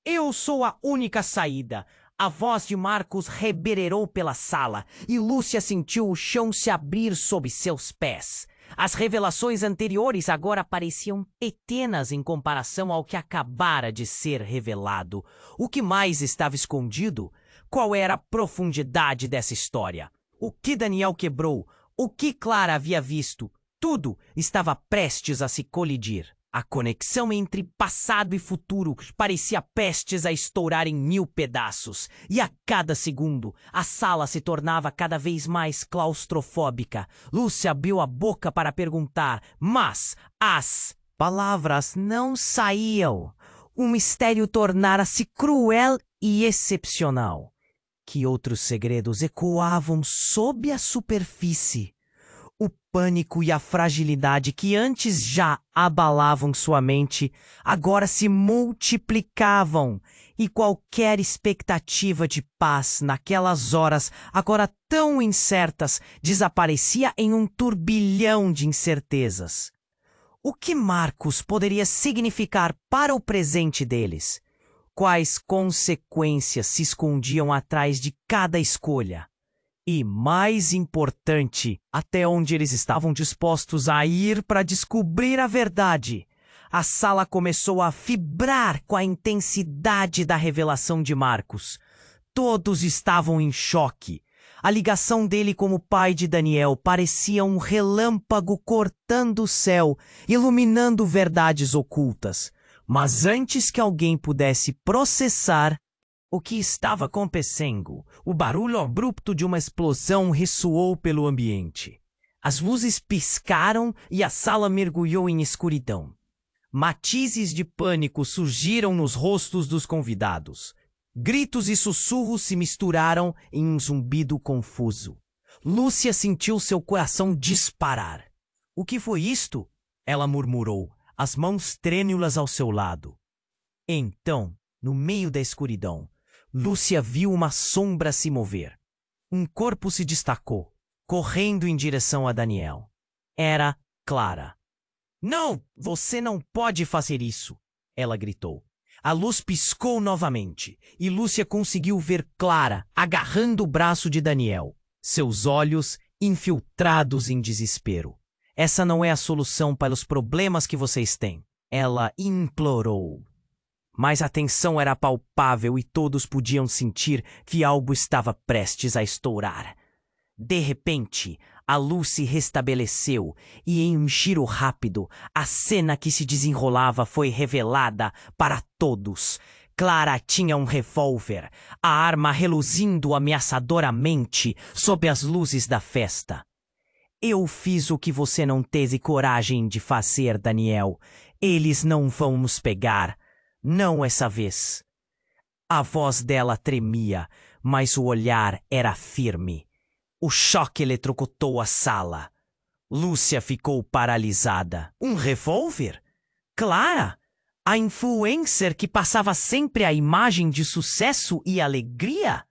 Eu sou a única saída." A voz de Marcos reverberou pela sala e Lúcia sentiu o chão se abrir sob seus pés. As revelações anteriores agora pareciam pequenas em comparação ao que acabara de ser revelado. O que mais estava escondido? Qual era a profundidade dessa história? O que Daniel quebrou? O que Clara havia visto? Tudo estava prestes a se colidir. A conexão entre passado e futuro parecia prestes a estourar em 1000 pedaços. E a cada segundo, a sala se tornava cada vez mais claustrofóbica. Lúcia abriu a boca para perguntar, mas as palavras não saíam. O mistério tornara-se cruel e excepcional. Que outros segredos ecoavam sob a superfície? O pânico e a fragilidade que antes já abalavam sua mente agora se multiplicavam, e qualquer expectativa de paz naquelas horas, agora tão incertas, desaparecia em um turbilhão de incertezas. O que Marcos poderia significar para o presente deles? Quais consequências se escondiam atrás de cada escolha? E, mais importante, até onde eles estavam dispostos a ir para descobrir a verdade? A sala começou a vibrar com a intensidade da revelação de Marcos. Todos estavam em choque. A ligação dele como pai de Daniel parecia um relâmpago cortando o céu, iluminando verdades ocultas. Mas antes que alguém pudesse processar o que estava acontecendo, o barulho abrupto de uma explosão ressoou pelo ambiente. As luzes piscaram e a sala mergulhou em escuridão. Matizes de pânico surgiram nos rostos dos convidados. Gritos e sussurros se misturaram em um zumbido confuso. Lúcia sentiu seu coração disparar. "O que foi isto?" ela murmurou, as mãos trêmulas ao seu lado. Então, no meio da escuridão, Lúcia viu uma sombra se mover. Um corpo se destacou, correndo em direção a Daniel. Era Clara. "Não, você não pode fazer isso!" ela gritou. A luz piscou novamente e Lúcia conseguiu ver Clara agarrando o braço de Daniel, seus olhos infiltrados em desespero. "Essa não é a solução para os problemas que vocês têm", ela implorou. Mas a tensão era palpável e todos podiam sentir que algo estava prestes a estourar. De repente, a luz se restabeleceu e, em um giro rápido, a cena que se desenrolava foi revelada para todos. Clara tinha um revólver, a arma reluzindo ameaçadoramente sob as luzes da festa. "Eu fiz o que você não teve coragem de fazer, Daniel. Eles não vão nos pegar. Não essa vez." A voz dela tremia, mas o olhar era firme. O choque eletrocutou a sala. Lúcia ficou paralisada. Um revólver? Clara? A influencer que passava sempre a imagem de sucesso e alegria?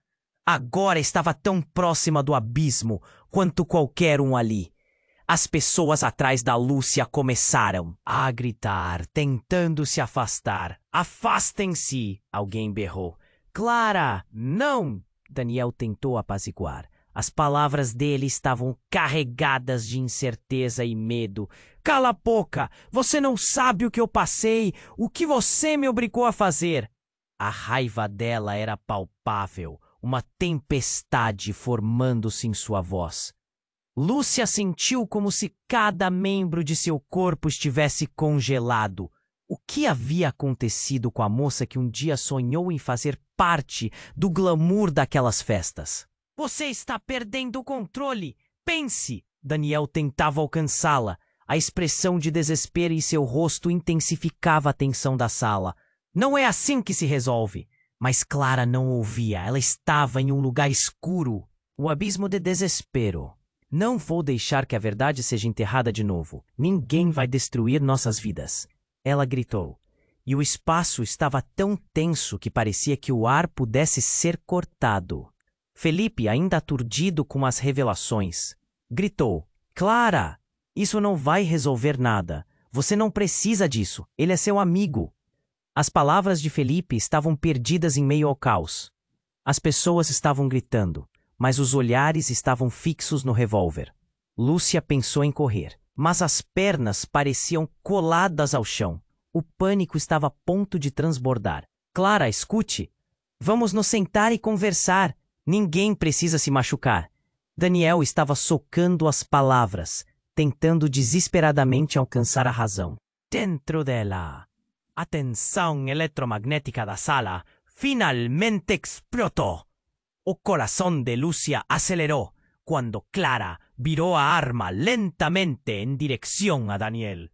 Agora estava tão próxima do abismo quanto qualquer um ali. As pessoas atrás da Lúcia começaram a gritar, tentando se afastar. "Afastem-se!" alguém berrou. "Clara, não!" Daniel tentou apaziguar. As palavras dele estavam carregadas de incerteza e medo. "Cala a boca! Você não sabe o que eu passei! O que você me obrigou a fazer!" A raiva dela era palpável, uma tempestade formando-se em sua voz. Lúcia sentiu como se cada membro de seu corpo estivesse congelado. O que havia acontecido com a moça que um dia sonhou em fazer parte do glamour daquelas festas? "Você está perdendo o controle! Pense!" Daniel tentava alcançá-la. A expressão de desespero em seu rosto intensificava a tensão da sala. "Não é assim que se resolve!" Mas Clara não ouvia. Ela estava em um lugar escuro. O abismo de desespero. "Não vou deixar que a verdade seja enterrada de novo. Ninguém vai destruir nossas vidas." Ela gritou. E o espaço estava tão tenso que parecia que o ar pudesse ser cortado. Felipe, ainda aturdido com as revelações, gritou. "Clara, isso não vai resolver nada. Você não precisa disso. Ele é seu amigo." As palavras de Felipe estavam perdidas em meio ao caos. As pessoas estavam gritando, mas os olhares estavam fixos no revólver. Lúcia pensou em correr, mas as pernas pareciam coladas ao chão. O pânico estava a ponto de transbordar. "Clara, escute. Vamos nos sentar e conversar. Ninguém precisa se machucar." Daniel estava socando as palavras, tentando desesperadamente alcançar a razão. Dentro dela, a tensão eletromagnética da sala finalmente explotó. O corazón de Lúcia aceleró cuando Clara viró a arma lentamente en dirección a Daniel.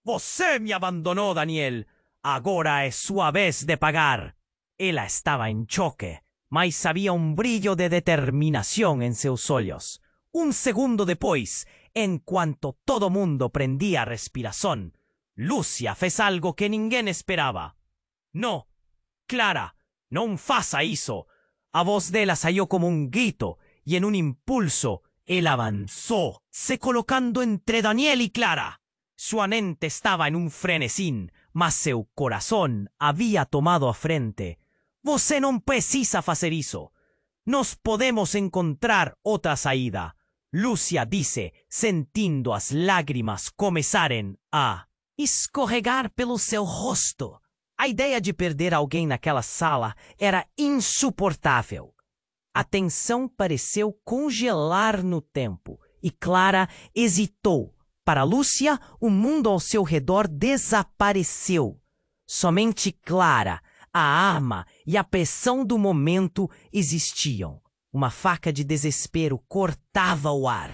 "Você me abandonou, Daniel. Agora é sua vez de pagar." Ela estava em choque, mas havia um brilho de determinação em seus olhos. Um segundo depois, enquanto todo mundo prendia a respiração, Lúcia fez algo que ninguém esperava. Não, Clara, não faça isso. A voz dela saiu como um grito e, em um impulso, ela avançou, se colocando entre Daniel e Clara. Sua mente estava em um frenesí, mas seu coração havia tomado a frente. Você não precisa fazer isso. Nós podemos encontrar outra saída. Lúcia disse, sentindo as lágrimas começarem a escorregar pelo seu rosto. A ideia de perder alguém naquela sala era insuportável. A tensão pareceu congelar no tempo e Clara hesitou. Para Lúcia, o mundo ao seu redor desapareceu. Somente Clara, a arma e a pressão do momento existiam. Uma faca de desespero cortava o ar.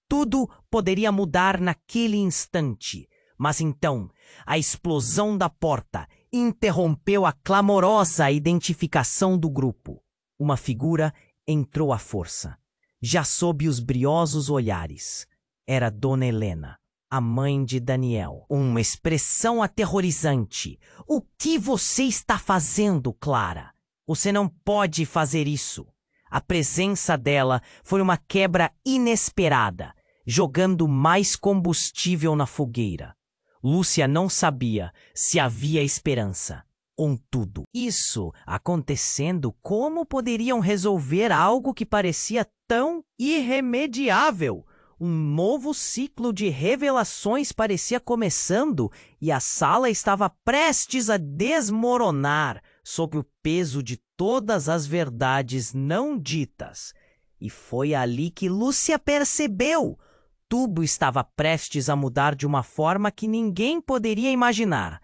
Tudo poderia mudar naquele instante, mas então a explosão da porta interrompeu a clamorosa identificação do grupo. Uma figura entrou à força, já sob os briosos olhares. Era Dona Helena, a mãe de Daniel. Uma expressão aterrorizante. O que você está fazendo, Clara? Você não pode fazer isso. A presença dela foi uma quebra inesperada, jogando mais combustível na fogueira. Lúcia não sabia se havia esperança. Contudo, isso acontecendo, como poderiam resolver algo que parecia tão irremediável? Um novo ciclo de revelações parecia começando e a sala estava prestes a desmoronar sob o peso de todas as verdades não ditas. E foi ali que Lúcia percebeu. Tudo estava prestes a mudar de uma forma que ninguém poderia imaginar.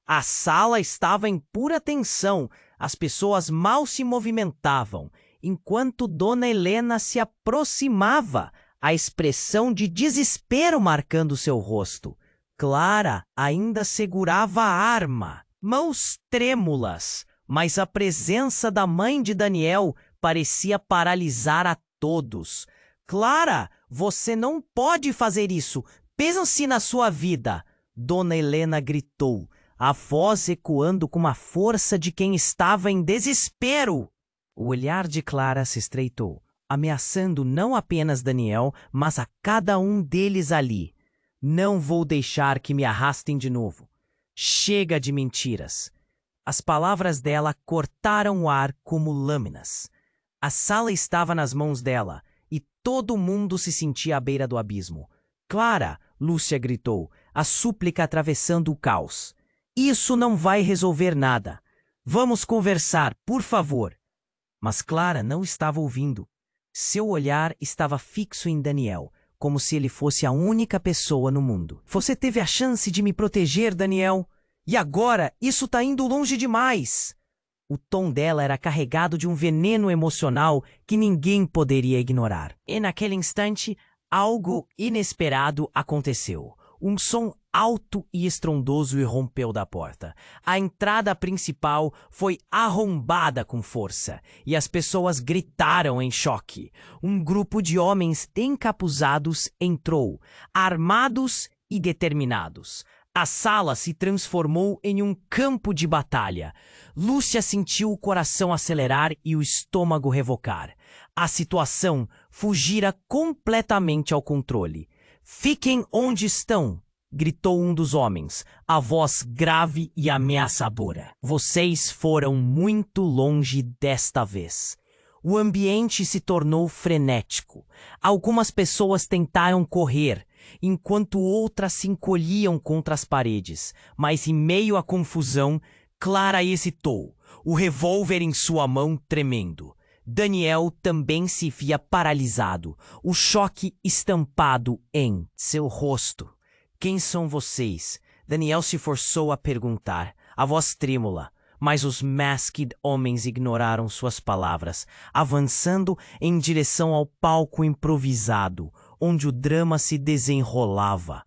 A sala estava em pura tensão, as pessoas mal se movimentavam, enquanto Dona Helena se aproximava, a expressão de desespero marcando seu rosto. Clara ainda segurava a arma, mãos trêmulas, mas a presença da mãe de Daniel parecia paralisar a todos. Clara, você não pode fazer isso. Pense na sua vida, Dona Helena gritou, a voz ecoando com a força de quem estava em desespero. O olhar de Clara se estreitou, ameaçando não apenas Daniel, mas a cada um deles ali. Não vou deixar que me arrastem de novo. Chega de mentiras. As palavras dela cortaram o ar como lâminas. A sala estava nas mãos dela e todo mundo se sentia à beira do abismo. Clara, Lúcia gritou, a súplica atravessando o caos. Isso não vai resolver nada. Vamos conversar, por favor. Mas Clara não estava ouvindo. Seu olhar estava fixo em Daniel, como se ele fosse a única pessoa no mundo. Você teve a chance de me proteger, Daniel. E agora isso está indo longe demais. O tom dela era carregado de um veneno emocional que ninguém poderia ignorar. E naquele instante, algo inesperado aconteceu. Um som alto e estrondoso irrompeu da porta. A entrada principal foi arrombada com força e as pessoas gritaram em choque. Um grupo de homens encapuzados entrou, armados e determinados. A sala se transformou em um campo de batalha. Lúcia sentiu o coração acelerar e o estômago revocar. A situação fugira completamente ao controle. Fiquem onde estão, gritou um dos homens, a voz grave e ameaçadora. Vocês foram muito longe desta vez. O ambiente se tornou frenético. Algumas pessoas tentaram correr, enquanto outras se encolhiam contra as paredes. Mas em meio à confusão, Clara hesitou, o revólver em sua mão tremendo. Daniel também se via paralisado, o choque estampado em seu rosto. Quem são vocês? Daniel se forçou a perguntar, a voz trêmula, mas os masked homens ignoraram suas palavras, avançando em direção ao palco improvisado, onde o drama se desenrolava.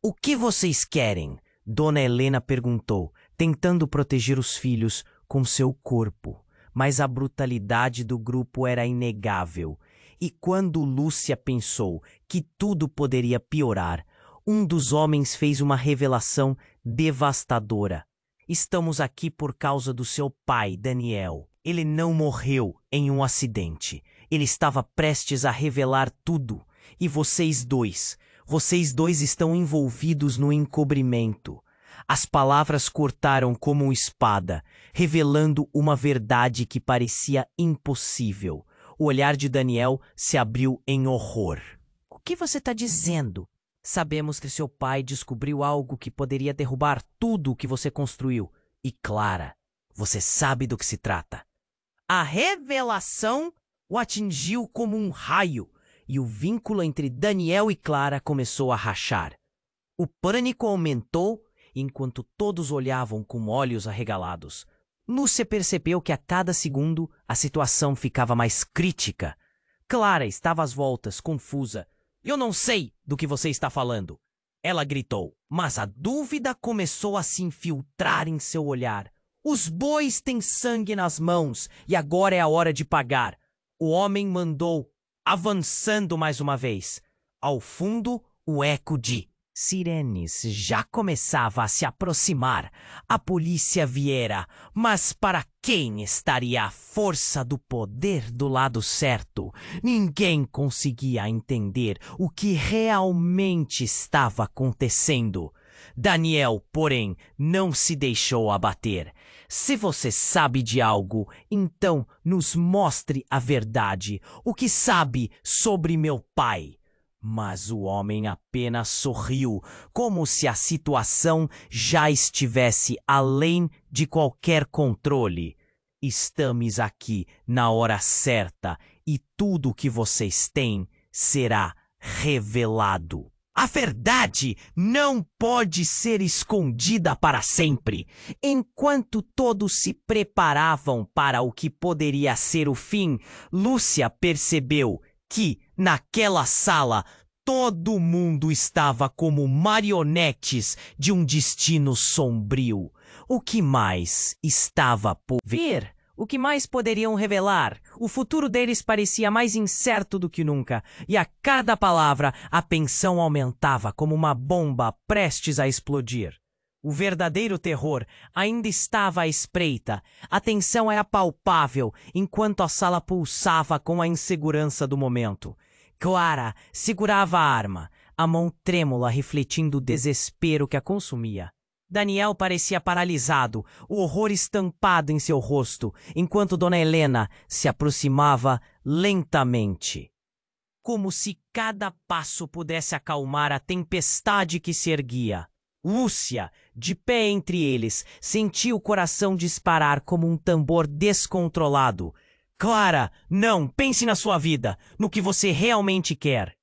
O que vocês querem? Dona Helena perguntou, tentando proteger os filhos com seu corpo. mas a brutalidade do grupo era inegável. E quando Lúcia pensou que tudo poderia piorar, um dos homens fez uma revelação devastadora. Estamos aqui por causa do seu pai, Daniel. Ele não morreu em um acidente. Ele estava prestes a revelar tudo. E vocês dois estão envolvidos no encobrimento. As palavras cortaram como espada, revelando uma verdade que parecia impossível. O olhar de Daniel se abriu em horror. O que você está dizendo? Sabemos que seu pai descobriu algo que poderia derrubar tudo o que você construiu. E Clara, você sabe do que se trata. A revelação o atingiu como um raio, e o vínculo entre Daniel e Clara começou a rachar. O pânico aumentou enquanto todos olhavam com olhos arregalados. Lúcia percebeu que a cada segundo a situação ficava mais crítica. Clara estava às voltas, confusa. Eu não sei do que você está falando, ela gritou, mas a dúvida começou a se infiltrar em seu olhar. Os bois têm sangue nas mãos e agora é a hora de pagar. O homem mandou, avançando mais uma vez. Ao fundo, o eco de sirenes já começava a se aproximar. A polícia viera, mas para quem estaria a força do poder do lado certo? Ninguém conseguia entender o que realmente estava acontecendo. Daniel, porém, não se deixou abater. Se você sabe de algo, então nos mostre a verdade. O que sabe sobre meu pai? Mas o homem apenas sorriu, como se a situação já estivesse além de qualquer controle. Estamos aqui na hora certa e tudo o que vocês têm será revelado. A verdade não pode ser escondida para sempre. Enquanto todos se preparavam para o que poderia ser o fim, Lúcia percebeu que, naquela sala, todo mundo estava como marionetes de um destino sombrio. O que mais estava por vir? O que mais poderiam revelar? O futuro deles parecia mais incerto do que nunca, e a cada palavra a tensão aumentava como uma bomba prestes a explodir. O verdadeiro terror ainda estava à espreita. A tensão era palpável, enquanto a sala pulsava com a insegurança do momento. Clara segurava a arma, a mão trêmula refletindo o desespero que a consumia. Daniel parecia paralisado, o horror estampado em seu rosto, enquanto Dona Helena se aproximava lentamente. Como se cada passo pudesse acalmar a tempestade que se erguia. Lúcia, de pé entre eles, sentia o coração disparar como um tambor descontrolado. Clara, não, pense na sua vida, no que você realmente quer.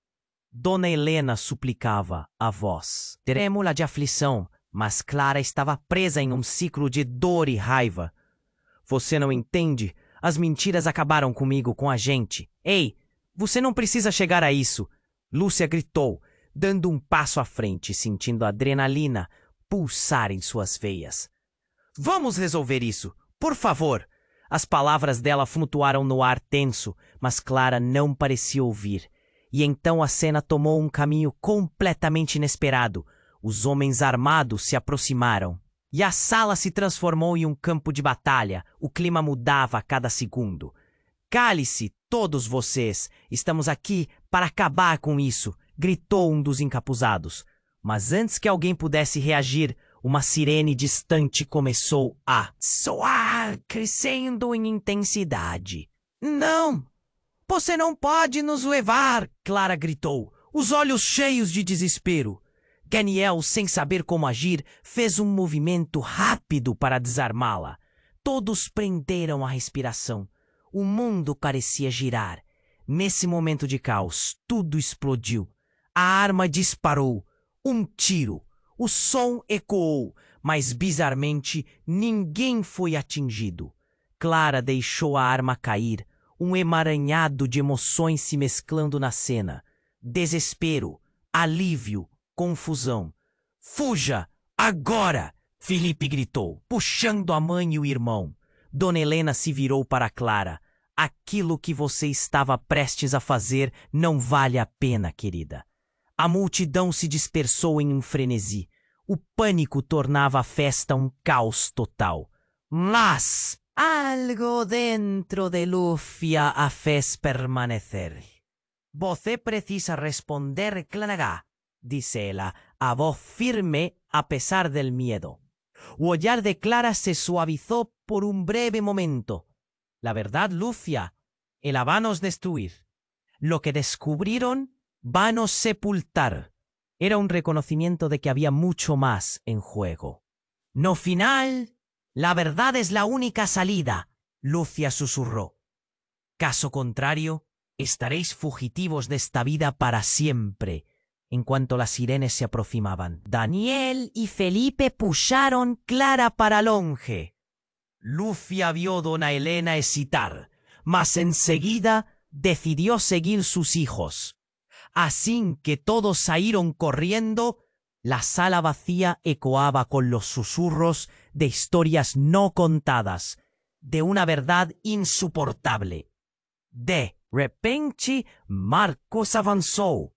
Dona Helena suplicava, a voz trêmula de aflição, mas Clara estava presa em um ciclo de dor e raiva. Você não entende? As mentiras acabaram comigo, com a gente. Ei, você não precisa chegar a isso. Lúcia gritou, dando um passo à frente, sentindo a adrenalina pulsar em suas veias. Vamos resolver isso, por favor. As palavras dela flutuaram no ar tenso, mas Clara não parecia ouvir. E então a cena tomou um caminho completamente inesperado. Os homens armados se aproximaram. E a sala se transformou em um campo de batalha. O clima mudava a cada segundo. Cale-se, todos vocês. Estamos aqui para acabar com isso, gritou um dos encapuzados. Mas antes que alguém pudesse reagir, uma sirene distante começou a soar, crescendo em intensidade. Não! Você não pode nos levar! Clara gritou, os olhos cheios de desespero. Daniel, sem saber como agir, fez um movimento rápido para desarmá-la. Todos prenderam a respiração. O mundo parecia girar. Nesse momento de caos, tudo explodiu. A arma disparou. Um tiro. O som ecoou, mas bizarramente ninguém foi atingido. Clara deixou a arma cair, um emaranhado de emoções se mesclando na cena. Desespero, alívio, confusão. Fuja! Agora! Felipe gritou, puxando a mãe e o irmão. Dona Helena se virou para Clara. Aquilo que você estava prestes a fazer não vale a pena, querida. A multidão se dispersou em um frenesi. O pânico tornava a festa um caos total. Mas algo dentro de Lúcia a fez permanecer. Você precisa responder, Clara, disse ela, a voz firme a pesar del miedo. O olhar de Clara se suavizó por un breve momento. La verdad, Lúcia, ela va nos destruir. Lo que descubrieron va nos sepultar. Era un reconocimiento de que había mucho más en juego. No final, la verdad es la única salida, Lúcia susurró. Caso contrario, estaréis fugitivos de esta vida para siempre. En cuanto las sirenes se aproximaban, Daniel y Felipe puxaron Clara para longe. Lúcia vio a Dona Helena hesitar, mas enseguida decidió seguir sus hijos. Así que todos salieron corriendo, la sala vacía ecoaba con los susurros de historias no contadas, de una verdad insuportable. De repente, Marcos avançou.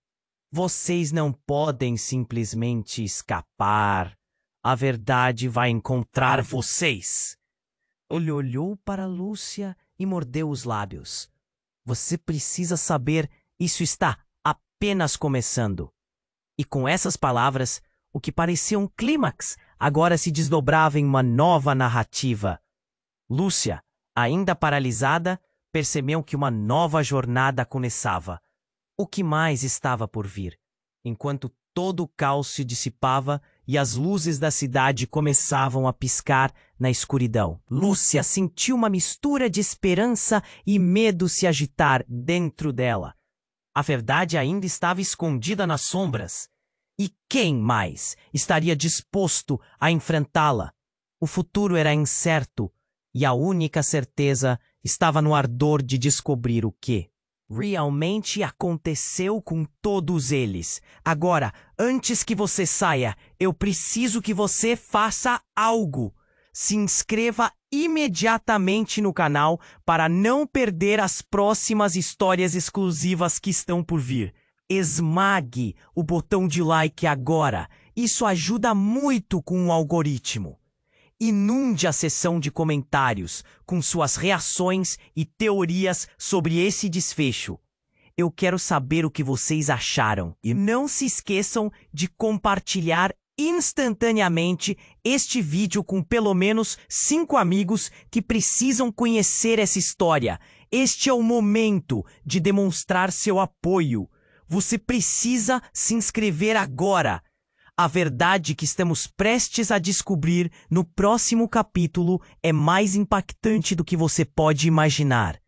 Vocês não podem simplesmente escapar. A verdade vai encontrar vocês. Ele olhou para Lúcia e mordeu os lábios. Você precisa saber, isso está apenas começando. E com essas palavras, o que parecia um clímax agora se desdobrava em uma nova narrativa. Lúcia, ainda paralisada, percebeu que uma nova jornada começava. O que mais estava por vir? Enquanto todo o caos se dissipava e as luzes da cidade começavam a piscar na escuridão, Lúcia sentiu uma mistura de esperança e medo se agitar dentro dela. A verdade ainda estava escondida nas sombras. E quem mais estaria disposto a enfrentá-la? O futuro era incerto e a única certeza estava no ardor de descobrir o que realmente aconteceu com todos eles. Agora, antes que você saia, eu preciso que você faça algo. Se inscreva imediatamente no canal para não perder as próximas histórias exclusivas que estão por vir. Esmague o botão de like agora. Isso ajuda muito com o algoritmo. Inunde a seção de comentários com suas reações e teorias sobre esse desfecho. Eu quero saber o que vocês acharam. E não se esqueçam de compartilhar instantaneamente este vídeo com pelo menos 5 amigos que precisam conhecer essa história. Este é o momento de demonstrar seu apoio. Você precisa se inscrever agora. A verdade que estamos prestes a descobrir no próximo capítulo é mais impactante do que você pode imaginar.